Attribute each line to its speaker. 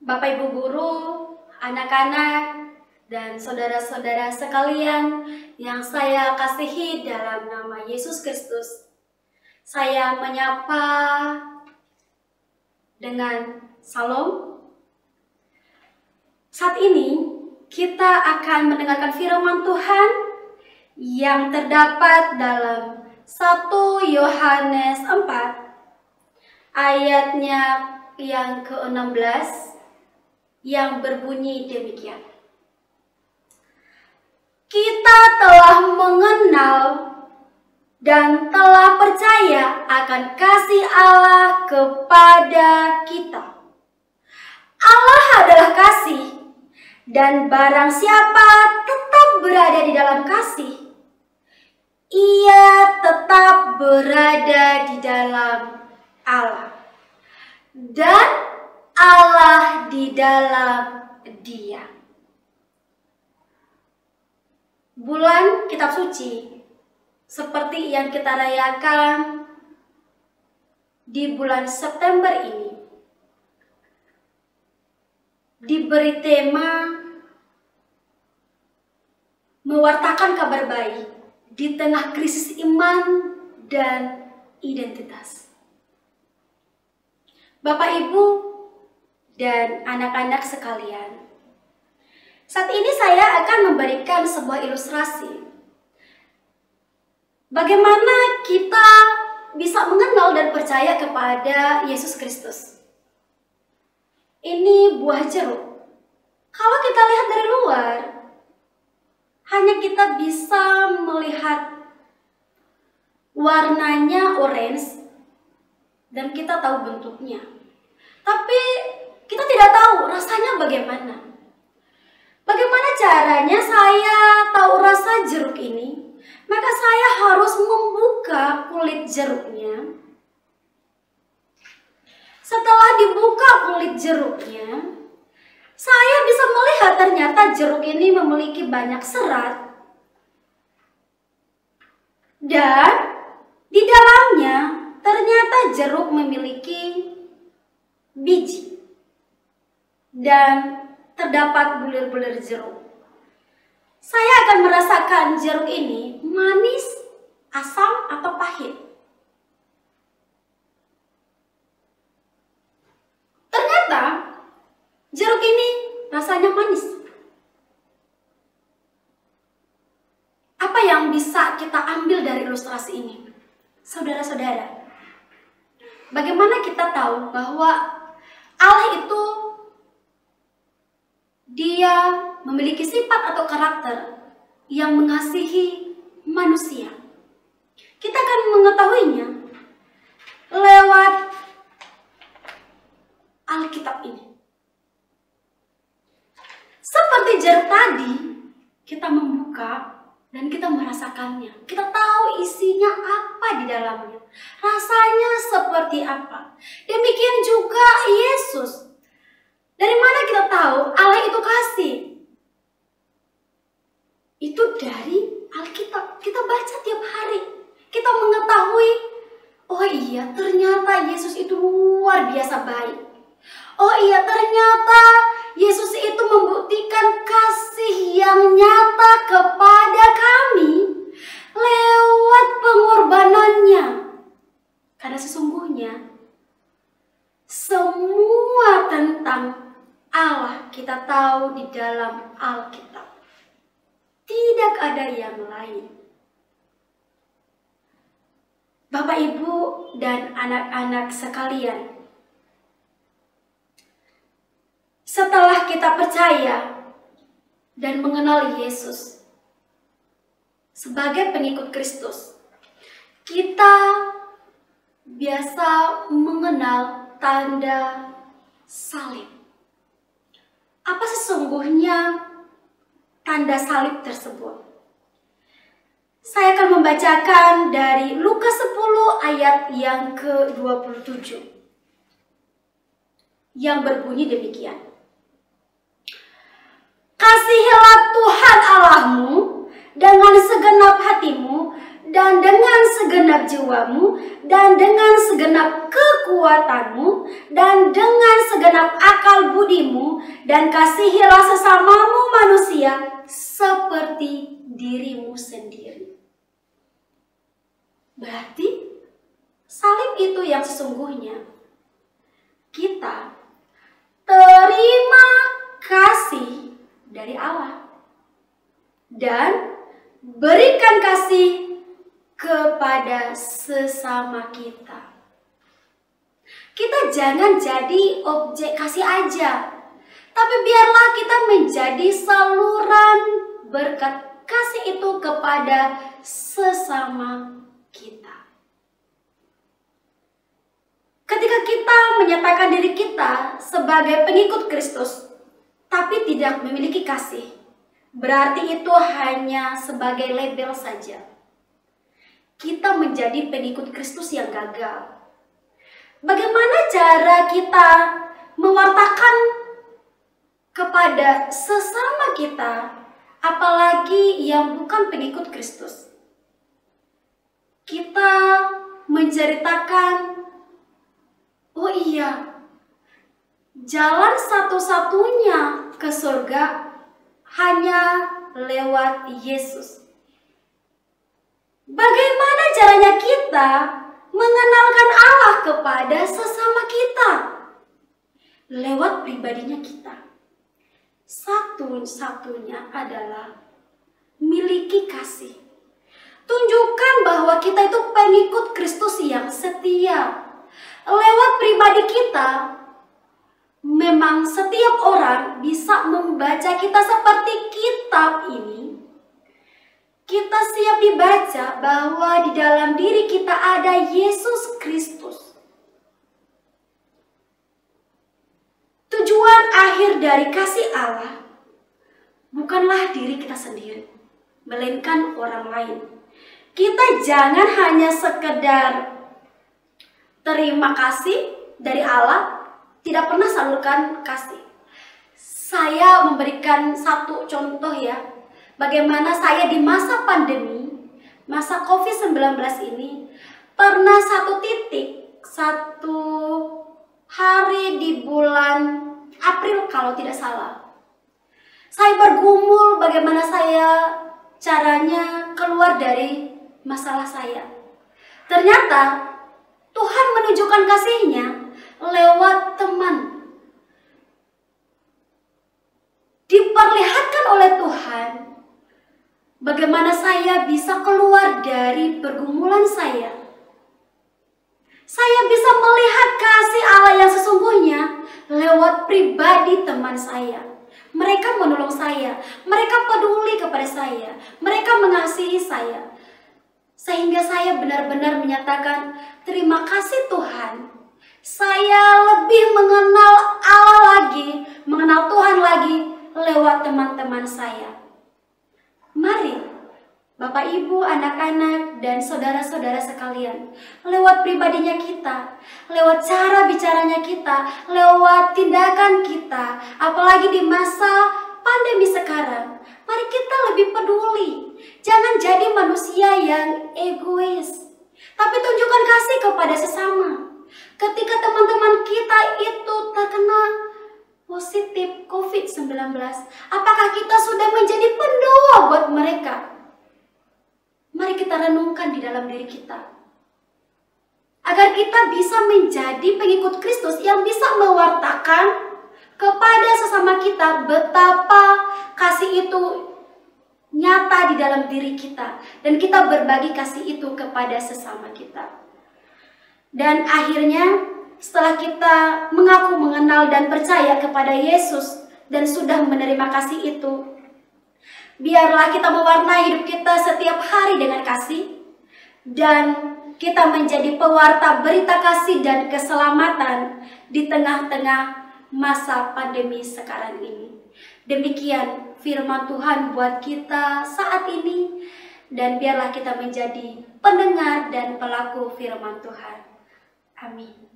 Speaker 1: Bapak Ibu guru, anak-anak, dan saudara-saudara sekalian yang saya kasihi dalam nama Yesus Kristus. Saya menyapa dengan salam. Saat ini kita akan mendengarkan firman Tuhan yang terdapat dalam 1 Yohanes 4 ayatnya yang ke-16 yang berbunyi demikian. Kita telah mengenal dan telah percaya akan kasih Allah kepada kita. Allah adalah kasih, dan barang siapa tetap berada di dalam kasih, ia tetap berada di dalam Allah, dan Allah di dalam Dia. Bulan Kitab Suci seperti yang kita rayakan di bulan September ini diberi tema mewartakan kabar baik di tengah krisis iman dan identitas. Bapak Ibu dan anak-anak sekalian, saat ini saya akan memberikan sebuah ilustrasi bagaimana kita bisa mengenal dan percaya kepada Yesus Kristus. Ini buah jeruk. Kalau kita lihat dari luar, hanya kita bisa melihat warnanya orange dan kita tahu bentuknya. Tapi kita tidak tahu rasanya bagaimana. Bagaimana caranya saya tahu rasa jeruk ini? Maka saya harus membuka kulit jeruknya. Setelah dibuka kulit jeruknya, saya bisa melihat ternyata jeruk ini memiliki banyak serat. Dan di dalamnya ternyata jeruk memiliki biji. Dan terdapat bulir-bulir jeruk. Saya akan merasakan jeruk ini manis, asam, atau pahit. Ternyata jeruk ini rasanya manis. Apa yang bisa kita ambil dari ilustrasi ini? Saudara-saudara, bagaimana kita tahu bahwa Allah itu Dia memiliki sifat atau karakter yang mengasihi manusia? Kita akan mengetahuinya lewat Alkitab ini. Seperti jeruk tadi, kita membuka dan kita merasakannya. Kita tahu isinya apa di dalamnya. Rasanya seperti apa. Demikian juga Yesus. Dari mana kita tahu Allah itu kasih? Itu dari Alkitab. Kita baca tiap hari. Kita mengetahui, oh iya ternyata Yesus itu luar biasa baik. Oh iya ternyata Yesus itu membuktikan kasih yang nyata kepada kami lewat pengorbanannya. Karena sesungguhnya semua tentang Allah kita tahu di dalam Alkitab. Tidak ada yang lain. Bapak, Ibu, dan anak-anak sekalian, setelah kita percaya dan mengenal Yesus sebagai pengikut Kristus, kita biasa mengenal tanda salib. Apa sesungguhnya tanda salib tersebut? Saya akan membacakan dari Lukas 10 ayat yang ke-27 yang berbunyi demikian. Kasihilah Tuhan Allahmu dengan segenap hatimu dan dengan segenap jiwamu dan dengan segenap kekuatanmu dan dengan segenap akal budimu dan kasihilah sesamamu manusia seperti dirimu sendiri. Berarti salib itu yang sesungguhnya kita terima kasih dari Allah dan berikan kasih kepada sesama kita. Kita jangan jadi objek kasih aja, tapi biarlah kita menjadi saluran berkat kasih itu kepada sesama kita. Ketika kita menyatakan diri kita sebagai pengikut Kristus, tapi tidak memiliki kasih, berarti itu hanya sebagai label saja. Kita menjadi pengikut Kristus yang gagal. Bagaimana cara kita mewartakan kepada sesama kita, apalagi yang bukan pengikut Kristus? Kita menceritakan, oh iya, jalan satu-satunya ke surga hanya lewat Yesus. Bagaimana caranya kita mengenalkan Allah kepada sesama kita? Lewat pribadinya kita. Satu-satunya adalah miliki kasih. Tunjukkan bahwa kita itu pengikut Kristus yang setia. Lewat pribadi kita, memang setiap orang bisa membaca kita seperti kitab ini. Kita siap dibaca bahwa di dalam diri kita ada Yesus Kristus. Tujuan akhir dari kasih Allah bukanlah diri kita sendiri, melainkan orang lain. Kita jangan hanya sekedar terima kasih dari Allah, tidak pernah salurkan kasih. Saya memberikan satu contoh ya, bagaimana saya di masa pandemi, masa COVID-19 ini, pernah satu hari di bulan April kalau tidak salah, saya bergumul bagaimana saya caranya keluar dari masalah saya. Ternyata Tuhan menunjukkan kasih-Nya lewat teman. Diperlihatkan oleh Tuhan bagaimana saya bisa keluar dari pergumulan saya. Saya bisa melihat kasih Allah yang sesungguhnya lewat pribadi teman saya. Mereka menolong saya, mereka peduli kepada saya, mereka mengasihi saya. Sehingga saya benar-benar menyatakan, terima kasih Tuhan. Saya lebih mengenal Allah lagi, mengenal Tuhan lagi lewat teman-teman saya. Mari Bapak, Ibu, anak-anak, dan saudara-saudara sekalian, lewat pribadinya kita, lewat cara bicaranya kita, lewat tindakan kita, apalagi di masa pandemi sekarang, mari kita lebih peduli. Jangan jadi manusia yang egois, tapi tunjukkan kasih kepada sesama. Ketika teman-teman kita itu terkena positif COVID-19, apakah kita sudah menjadi pendoa buat mereka? Mari kita renungkan di dalam diri kita, agar kita bisa menjadi pengikut Kristus yang bisa mewartakan kepada sesama kita betapa kasih itu nyata di dalam diri kita, dan kita berbagi kasih itu kepada sesama kita. Dan akhirnya setelah kita mengaku mengenal dan percaya kepada Yesus dan sudah menerima kasih itu, biarlah kita mewarnai hidup kita setiap hari dengan kasih, dan kita menjadi pewarta berita kasih dan keselamatan di tengah-tengah masa pandemi sekarang ini. Demikian firman Tuhan buat kita saat ini, dan biarlah kita menjadi pendengar dan pelaku firman Tuhan. Amin.